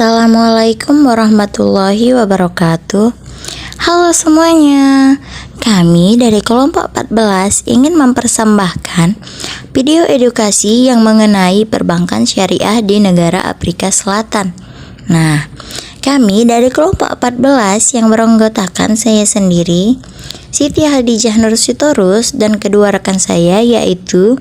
Assalamualaikum warahmatullahi wabarakatuh. Halo semuanya, kami dari kelompok 14 ingin mempersembahkan video edukasi yang mengenai perbankan syariah di negara Afrika Selatan. Nah, kami dari kelompok 14 yang beranggotakan saya sendiri, Siti Hadijah Nur Sitorus, dan kedua rekan saya yaitu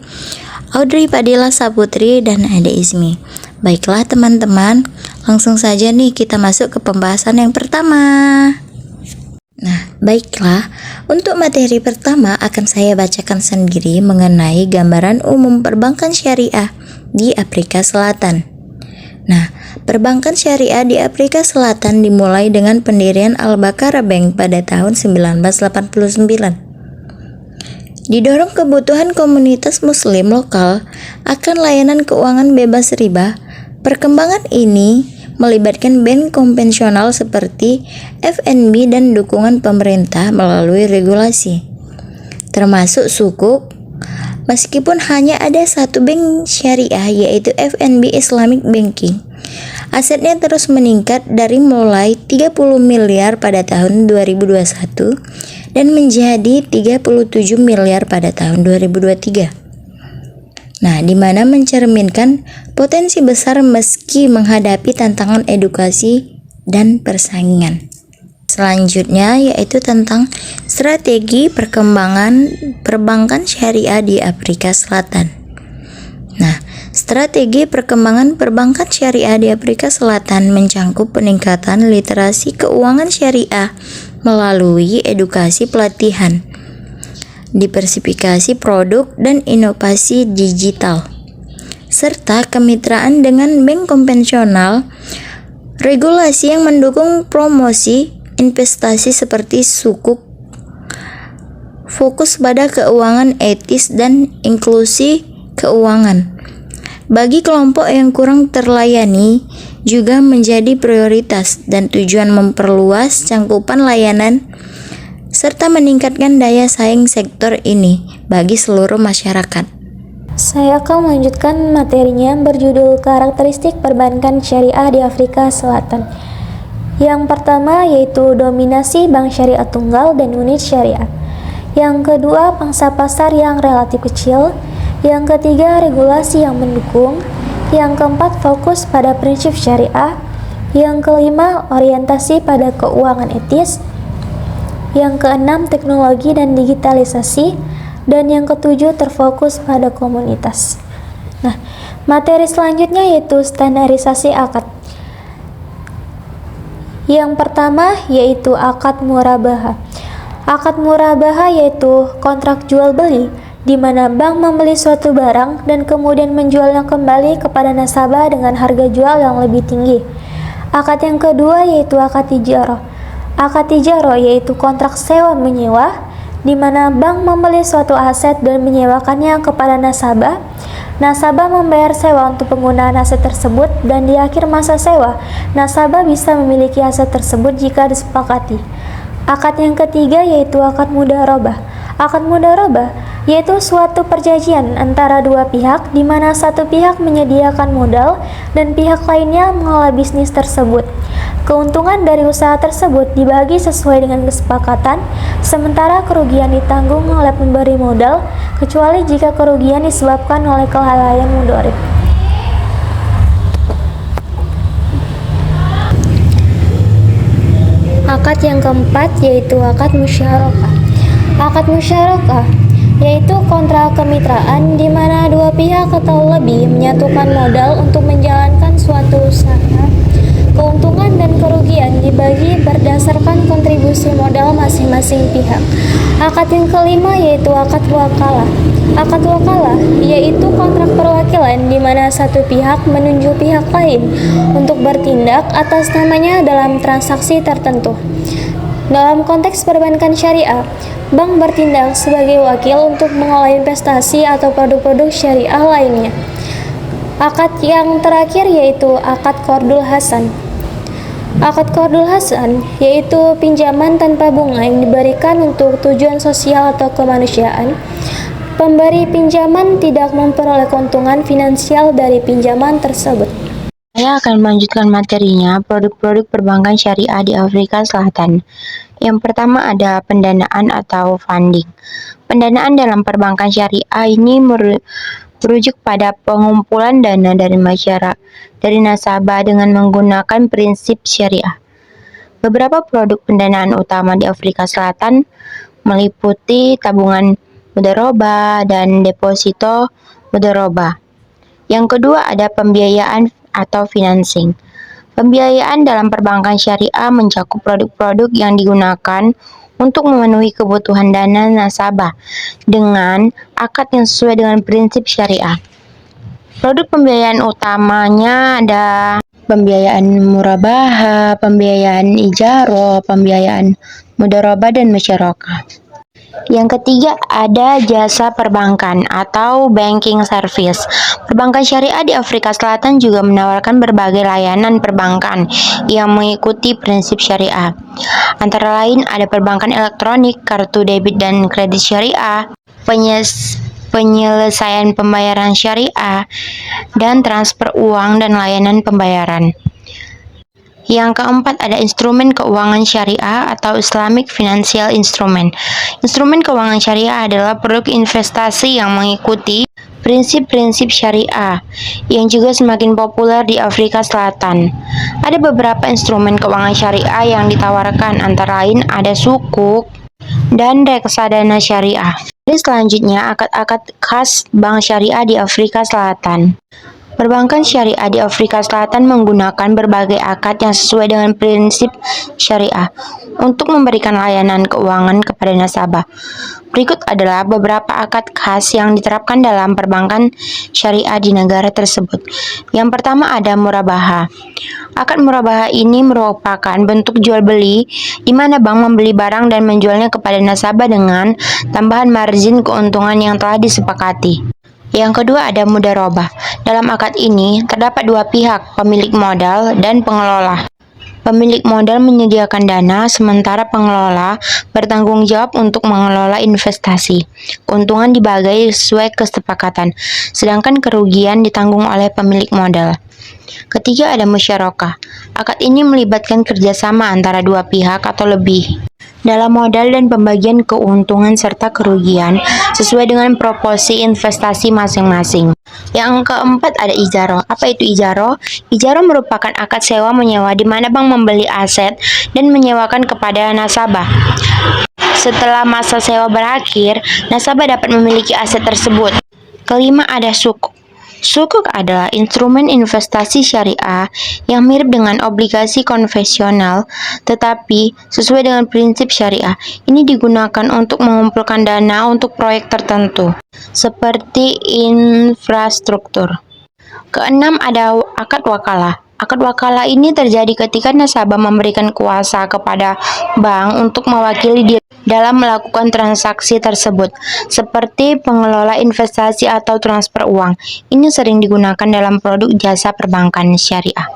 Audrey Padilla Saputri dan Ade Ismi. Baiklah teman-teman, langsung saja nih kita masuk ke pembahasan yang pertama. Nah, baiklah, untuk materi pertama akan saya bacakan sendiri mengenai gambaran umum perbankan syariah di Afrika Selatan. Nah, perbankan syariah di Afrika Selatan dimulai dengan pendirian Al-Baqarah Bank pada tahun 1989. Didorong kebutuhan komunitas muslim lokal akan layanan keuangan bebas riba, perkembangan ini melibatkan bank konvensional seperti FNB dan dukungan pemerintah melalui regulasi, termasuk sukuk. Meskipun hanya ada satu bank syariah yaitu FNB Islamic Banking, asetnya terus meningkat dari mulai 30 miliar pada tahun 2021 dan menjadi 37 miliar pada tahun 2023. Nah, di mana mencerminkan potensi besar meski menghadapi tantangan edukasi dan persaingan. Selanjutnya yaitu tentang strategi perkembangan perbankan syariah di Afrika Selatan. Nah, strategi perkembangan perbankan syariah di Afrika Selatan mencangkup peningkatan literasi keuangan syariah melalui edukasi pelatihan, diversifikasi produk dan inovasi digital, serta kemitraan dengan bank konvensional, regulasi yang mendukung promosi investasi seperti sukuk, fokus pada keuangan etis dan inklusi keuangan bagi kelompok yang kurang terlayani juga menjadi prioritas, dan tujuan memperluas cangkupan layanan serta meningkatkan daya saing sektor ini bagi seluruh masyarakat. Saya akan melanjutkan materinya berjudul karakteristik perbankan syariah di Afrika Selatan. Yang pertama yaitu dominasi bank syariah tunggal dan unit syariah. Yang kedua, pangsa pasar yang relatif kecil. Yang ketiga, regulasi yang mendukung. Yang keempat, fokus pada prinsip syariah. Yang kelima, orientasi pada keuangan etis. Yang keenam, teknologi dan digitalisasi. Dan yang ketujuh, terfokus pada komunitas. Nah, materi selanjutnya yaitu standarisasi akad. Yang pertama yaitu akad murabaha. Akad murabaha yaitu kontrak jual beli, di mana bank membeli suatu barang dan kemudian menjualnya kembali kepada nasabah dengan harga jual yang lebih tinggi. Akad yang kedua yaitu akad ijarah. Akad ijarah yaitu kontrak sewa menyewa, di mana bank membeli suatu aset dan menyewakannya kepada nasabah. Nasabah membayar sewa untuk penggunaan aset tersebut, dan di akhir masa sewa, nasabah bisa memiliki aset tersebut jika disepakati. Akad yang ketiga yaitu akad mudharabah. Akad mudharabah yaitu suatu perjanjian antara dua pihak di mana satu pihak menyediakan modal dan pihak lainnya mengelola bisnis tersebut. Keuntungan dari usaha tersebut dibagi sesuai dengan kesepakatan, sementara kerugian ditanggung oleh pemberi modal, kecuali jika kerugian disebabkan oleh kelalaian mudharib. Akad yang keempat yaitu akad musyarakah. Akad musyarakah yaitu kontrak kemitraan di mana dua pihak atau lebih menyatukan modal untuk menjalankan suatu usaha. Keuntungan dan kerugian dibagi berdasarkan kontribusi modal masing-masing pihak. Akad yang kelima yaitu akad wakalah. Akad wakalah yaitu kontrak perwakilan di mana satu pihak menunjuk pihak lain untuk bertindak atas namanya dalam transaksi tertentu. Dalam konteks perbankan syariah, bank bertindak sebagai wakil untuk mengelola investasi atau produk-produk syariah lainnya. Akad yang terakhir yaitu akad qardul hasan. Akad qardul hasan yaitu pinjaman tanpa bunga yang diberikan untuk tujuan sosial atau kemanusiaan. Pemberi pinjaman tidak memperoleh keuntungan finansial dari pinjaman tersebut. Saya akan melanjutkan materinya produk-produk perbankan syariah di Afrika Selatan. Yang pertama ada pendanaan atau funding. Pendanaan dalam perbankan syariah ini merujuk pada pengumpulan dana dari masyarakat dari nasabah dengan menggunakan prinsip syariah. Beberapa produk pendanaan utama di Afrika Selatan meliputi tabungan mudharabah dan deposito mudharabah. Yang kedua ada pembiayaan atau financing. Pembiayaan dalam perbankan syariah mencakup produk-produk yang digunakan untuk memenuhi kebutuhan dana nasabah dengan akad yang sesuai dengan prinsip syariah. Produk pembiayaan utamanya ada pembiayaan murabahah, pembiayaan ijarah, pembiayaan mudharabah dan musyarakah. Yang ketiga ada jasa perbankan atau banking service. Perbankan syariah di Afrika Selatan juga menawarkan berbagai layanan perbankan yang mengikuti prinsip syariah. Antara lain ada perbankan elektronik, kartu debit dan kredit syariah, penyelesaian pembayaran syariah, dan transfer uang dan layanan pembayaran. Yang keempat ada instrumen keuangan syariah atau Islamic Financial Instrument. Instrumen keuangan syariah adalah produk investasi yang mengikuti prinsip-prinsip syariah yang juga semakin populer di Afrika Selatan. Ada beberapa instrumen keuangan syariah yang ditawarkan, antara lain ada sukuk dan reksadana syariah. Dan selanjutnya akad-akad khas bank syariah di Afrika Selatan. Perbankan syariah di Afrika Selatan menggunakan berbagai akad yang sesuai dengan prinsip syariah untuk memberikan layanan keuangan kepada nasabah. Berikut adalah beberapa akad khas yang diterapkan dalam perbankan syariah di negara tersebut. Yang pertama ada murabahah. Akad murabahah ini merupakan bentuk jual beli di mana bank membeli barang dan menjualnya kepada nasabah dengan tambahan margin keuntungan yang telah disepakati. Yang kedua ada mudharabah. Dalam akad ini terdapat dua pihak, pemilik modal dan pengelola. Pemilik modal menyediakan dana, sementara pengelola bertanggung jawab untuk mengelola investasi. Keuntungan dibagi sesuai kesepakatan, sedangkan kerugian ditanggung oleh pemilik modal. Ketiga ada musyarakah. Akad ini melibatkan kerjasama antara dua pihak atau lebih dalam modal dan pembagian keuntungan serta kerugian sesuai dengan proporsi investasi masing-masing. Yang keempat ada ijarah. Apa itu ijarah? Ijarah merupakan akad sewa menyewa di mana bank membeli aset dan menyewakan kepada nasabah. Setelah masa sewa berakhir, nasabah dapat memiliki aset tersebut. Kelima ada sukuk. Sukuk adalah instrumen investasi syariah yang mirip dengan obligasi konvensional, tetapi sesuai dengan prinsip syariah. Ini digunakan untuk mengumpulkan dana untuk proyek tertentu, seperti infrastruktur. Keenam ada akad wakalah. Akad wakalah ini terjadi ketika nasabah memberikan kuasa kepada bank untuk mewakili diri dalam melakukan transaksi tersebut, seperti pengelola investasi atau transfer uang. Ini sering digunakan dalam produk jasa perbankan syariah.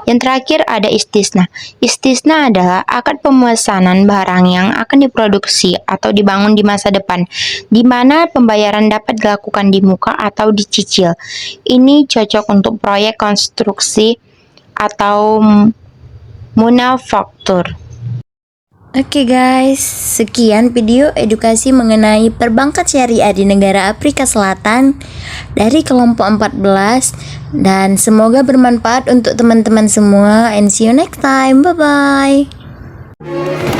Yang terakhir ada istisna. Istisna adalah akad pemesanan barang yang akan diproduksi atau dibangun di masa depan, di mana pembayaran dapat dilakukan di muka atau dicicil. Ini cocok untuk proyek konstruksi atau manufaktur. Oke guys, sekian video edukasi mengenai perbankan syariah di negara Afrika Selatan dari kelompok 14 dan semoga bermanfaat untuk teman-teman semua, and see you next time. Bye bye.